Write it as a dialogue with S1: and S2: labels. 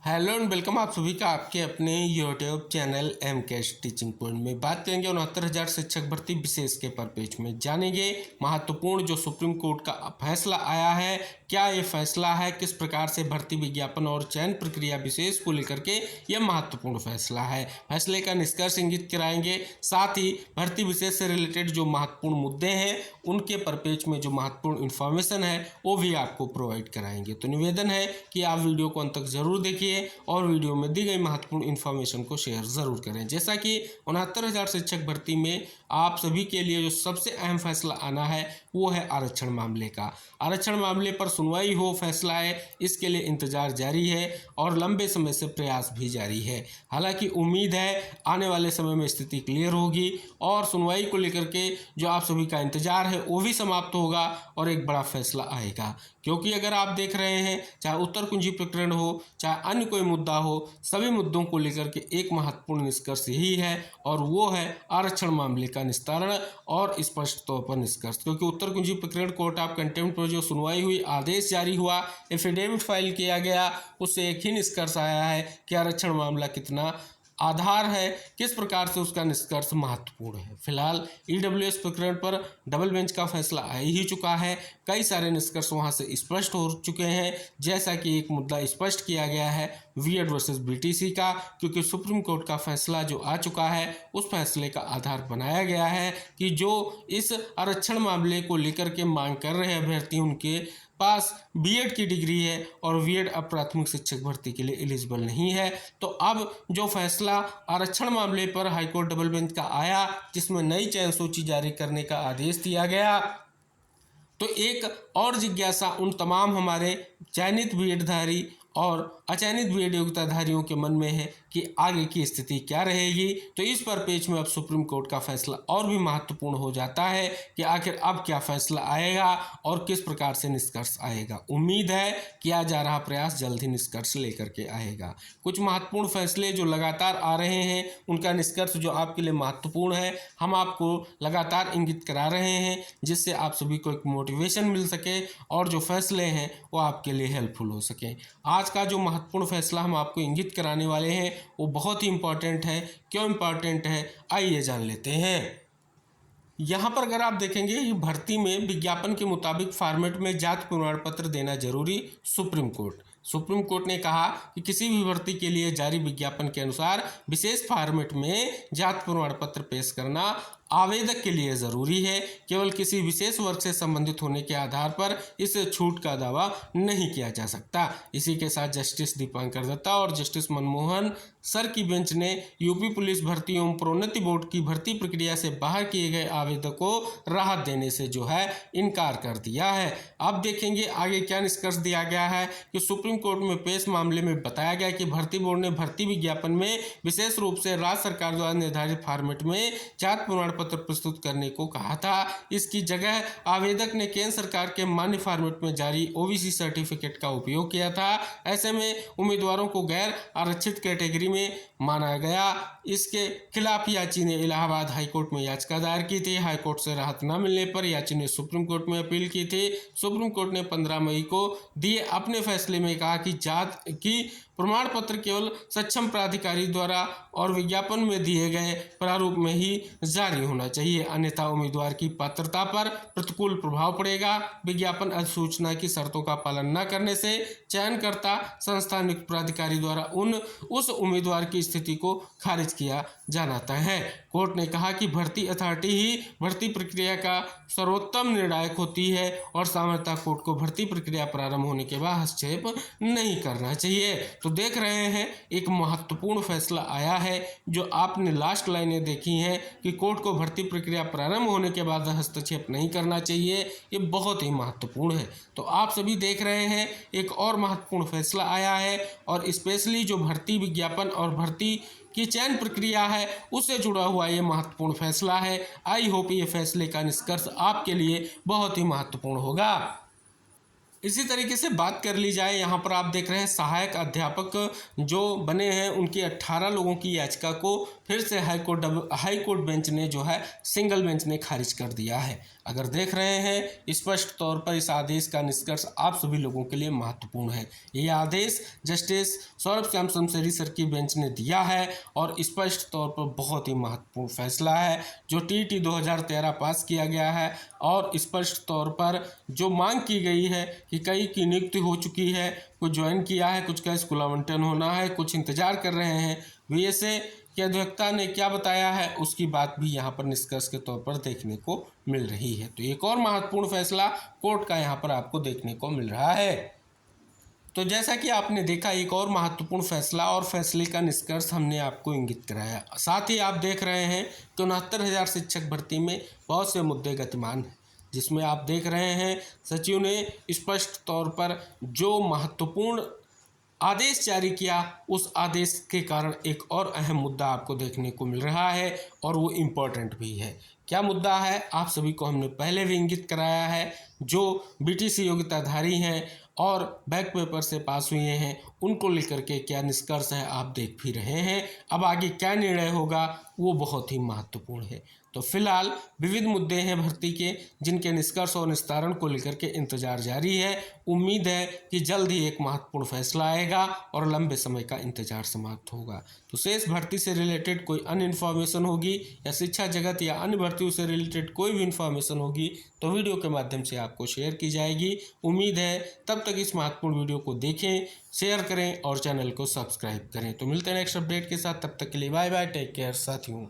S1: Hello and welcome आप सभी का आपके अपने YouTube channel M cash teaching point में। बात करेंगे 69,000 शिक्षक भर्ती विशेष के परिपेक्ष में। जानेंगे महत्वपूर्ण जो सुप्रीम कोर्ट का फैसला आया है, क्या ये फैसला है, किस प्रकार से भर्ती विज्ञापन और चयन प्रक्रिया विशेष को लेकर के यह महत्वपूर्ण फैसला है। फैसले का निष्कर्ष इंगित कराएंगे, साथ ही भर्ती विशेष से रिलेटेड जो महत्वपूर्ण मुद्दे हैं उनके परिपेक्ष में जो महत्वपूर्ण इन्फॉर्मेशन है वो भी आपको प्रोवाइड कराएंगे। तो निवेदन है कि आप वीडियो को अंत तक जरूर देखिए और वीडियो में दी गई महत्वपूर्ण इन्फॉर्मेशन को शेयर जरूर करें। जैसा कि 69,000 शिक्षक भर्ती में आप सभी के लिए जो सबसे अहम फैसला आना है वो है आरक्षण मामले का। आरक्षण मामले पर सुनवाई हो, फैसला है, इसके लिए इंतजार जारी है और लंबे समय से प्रयास भी जारी है। हालांकि उम्मीद है आने वाले समय में स्थिति क्लियर होगी और सुनवाई को लेकर के जो आप सभी का इंतजार है वो भी समाप्त होगा और एक बड़ा फैसला आएगा। क्योंकि अगर आप देख रहे हैं, चाहे उत्तर कुंजी प्रकरण हो, चाहे अन्य कोई मुद्दा हो, सभी मुद्दों को लेकर के एक महत्वपूर्ण निष्कर्ष यही है और वो है आरक्षण मामले का निस्तारण और स्पष्ट तौर पर निष्कर्ष। क्योंकि उत्तर कुंजी प्रकरण कोर्ट ऑफ कंटेम्प्ट पर जो सुनवाई हुई, आदेश जारी हुआ, एफिडेविट फाइल किया गया, उससे एक ही निष्कर्ष आया है कि आरक्षण मामला कितना आधार है, किस प्रकार से उसका निष्कर्ष महत्वपूर्ण है। फिलहाल ईडब्ल्यूएस प्रकरण पर डबल बेंच का फैसला आ ही चुका है, कई सारे निष्कर्ष वहां से स्पष्ट हो चुके हैं। जैसा कि एक मुद्दा स्पष्ट किया गया है बीएड वर्सेस बीटीसी का, क्योंकि सुप्रीम कोर्ट का फैसला जो आ चुका है उस फैसले का आधार बनाया गया है कि जो इस आरक्षण मामले को लेकर के मांग कर रहे अभ्यर्थी उनके पास बीएड की डिग्री है और बीएड अब प्राथमिक शिक्षक भर्ती के लिए एलिजिबल नहीं है। तो अब जो फैसला आरक्षण मामले पर हाईकोर्ट डबल बेंच का आया, जिसमें नई चयन सूची जारी करने का आदेश दिया गया, तो एक और जिज्ञासा उन तमाम हमारे चयनित बीएडधारी और अचयनित बीएड योग्यताधारियों के मन में है कि आगे की स्थिति क्या रहेगी। तो इस परिपेक्ष में अब सुप्रीम कोर्ट का फैसला और भी महत्वपूर्ण हो जाता है कि आखिर अब क्या फैसला आएगा और किस प्रकार से निष्कर्ष आएगा। उम्मीद है किया जा रहा प्रयास जल्द ही निष्कर्ष लेकर के आएगा। कुछ महत्वपूर्ण फैसले जो लगातार आ रहे हैं उनका निष्कर्ष जो आपके लिए महत्वपूर्ण है हम आपको लगातार इंगित करा रहे हैं, जिससे आप सभी को एक मोटिवेशन मिल सके और जो फैसले हैं वो आपके लिए हेल्पफुल हो सके। आज का जो महत्वपूर्ण फैसला हम आपको इंगित कराने वाले हैं वो बहुत ही इंपॉर्टेंट है। क्यों इंपॉर्टेंट है, आइए जान लेते हैं। यहाँ पर अगर आप देखेंगे ये भर्ती में विज्ञापन के मुताबिक फॉर्मेट में जाति प्रमाण पत्र देना जरूरी। सुप्रीम कोर्ट ने कहा कि किसी भी भर्ती के लिए जारी विज्ञापन के अनुसार विशेष फॉर्मेट में जाति प्रमाण पत्र पेश करना आवेदक के लिए जरूरी है। केवल किसी विशेष वर्ग से संबंधित होने के आधार पर इस छूट का दावा नहीं किया जा सकता। इसी के साथ जस्टिस दीपांकर दत्ता और जस्टिस मनमोहन सर की बेंच ने यूपी पुलिस भर्ती एवं प्रोन्नति बोर्ड की भर्ती प्रक्रिया से बाहर किए गए आवेदक को राहत देने से जो है इनकार कर दिया है। अब देखेंगे आगे क्या निष्कर्ष दिया गया है कि सुप्रीम कोर्ट में पेश मामले में बताया गया कि भर्ती बोर्ड ने भर्ती विज्ञापन में विशेष रूप से राज्य सरकार द्वारा निर्धारित फॉर्मेट में जाति प्रमाण पत्र प्रस्तुत करने को कहा था। इसकी जगह आवेदक ने केंद्र सरकार के मान्य फॉर्मेट में जारी ओबीसी सर्टिफिकेट का उपयोग किया था। ऐसे में उम्मीदवारों को गैर आरक्षित कैटेगरी में माना गया। इसके खिलाफ याची ने इलाहाबाद हाईकोर्ट में याचिका दायर की थी। हाईकोर्ट से राहत न मिलने पर याची ने सुप्रीम कोर्ट में अपील की थी। सुप्रीम कोर्ट ने 15 मई को दिए अपने फैसले में कहा कि जाति की प्रमाण पत्र केवल सक्षम प्राधिकारी द्वारा और विज्ञापन में दिए गए प्रारूप में ही जारी होना चाहिए, अन्यथा उम्मीदवार की पात्रता पर प्रतिकूल प्रभाव पड़ेगा। विज्ञापन अधिसूचना की शर्तों का पालन न करने से चयनकर्ता संस्था नियुक्त प्राधिकारी द्वारा उस उम्मीदवार की स्थिति को खारिज किया जाना तय है। कोर्ट ने कहा कि भर्ती अथॉरिटी ही भर्ती प्रक्रिया का सर्वोत्तम निर्णायक होती है और सामान्यतः कोर्ट को भर्ती प्रक्रिया प्रारंभ होने के बाद हस्तक्षेप नहीं करना चाहिए। तो देख रहे हैं एक महत्वपूर्ण फैसला आया है। जो आपने लास्ट लाइनें देखी हैं कि कोर्ट को भर्ती प्रक्रिया प्रारंभ होने के बाद हस्तक्षेप नहीं करना चाहिए, ये बहुत ही महत्वपूर्ण है। तो आप सभी देख रहे हैं एक और महत्वपूर्ण फैसला आया है और स्पेशली जो भर्ती विज्ञापन और भर्ती की चयन प्रक्रिया है उससे जुड़ा हुआ ये महत्वपूर्ण फैसला है। आई होप ये फैसले का निष्कर्ष आपके लिए बहुत ही महत्वपूर्ण होगा। इसी तरीके से बात कर ली जाए, यहाँ पर आप देख रहे हैं सहायक अध्यापक जो बने हैं उनकी 18 लोगों की याचिका को फिर से हाईकोर्ट बेंच ने जो है सिंगल बेंच ने खारिज कर दिया है। अगर देख रहे हैं, स्पष्ट तौर पर इस आदेश का निष्कर्ष आप सभी लोगों के लिए महत्वपूर्ण है। ये आदेश जस्टिस सौरभ श्याम शमशेरी सर की बेंच ने दिया है और स्पष्ट तौर पर बहुत ही महत्वपूर्ण फैसला है जो टीटी 2013 पास किया गया है। और स्पष्ट तौर पर जो मांग की गई है कि कई की नियुक्ति हो चुकी है, कुछ ज्वाइन किया है, कुछ का स्कूल आवंटन होना है, कुछ इंतजार कर रहे हैं, वीएसए के अध्यक्षता ने क्या बताया है उसकी बात भी यहाँ पर निष्कर्ष के तौर पर देखने को मिल रही है। तो एक और महत्वपूर्ण फैसला कोर्ट का यहाँ पर आपको देखने को मिल रहा है। तो जैसा कि आपने देखा, एक और महत्वपूर्ण फैसला और फैसले का निष्कर्ष हमने आपको इंगित कराया। साथ ही आप देख रहे हैं कि 69,000 शिक्षक भर्ती में बहुत से मुद्दे गतिमान हैं, जिसमें आप देख रहे हैं सचिव ने स्पष्ट तौर पर जो महत्वपूर्ण आदेश जारी किया, उस आदेश के कारण एक और अहम मुद्दा आपको देखने को मिल रहा है और वो इम्पोर्टेंट भी है। क्या मुद्दा है आप सभी को हमने पहले भी इंगित कराया है। जो बीटीसी योग्यताधारी हैं और बैक पेपर से पास हुए हैं, उनको लेकर के क्या निष्कर्ष है आप देख भी रहे हैं। अब आगे क्या निर्णय होगा वो बहुत ही महत्वपूर्ण है। तो फिलहाल विविध मुद्दे हैं भर्ती के, जिनके निष्कर्ष और निस्तारण को लेकर के इंतजार जारी है। उम्मीद है कि जल्द ही एक महत्वपूर्ण फैसला आएगा और लंबे समय का इंतजार समाप्त होगा। तो शेष भर्ती से रिलेटेड कोई अन्य इन्फॉर्मेशन होगी या शिक्षा जगत या अन्य भर्तियों से रिलेटेड कोई भी इन्फॉर्मेशन होगी तो वीडियो के माध्यम से आपको शेयर की जाएगी। उम्मीद है तब तक इस महत्वपूर्ण वीडियो को देखें, शेयर करें और चैनल को सब्सक्राइब करें। तो मिलते हैं नेक्स्ट अपडेट के साथ, तब तक के लिए बाय बाय, टेक केयर साथियों।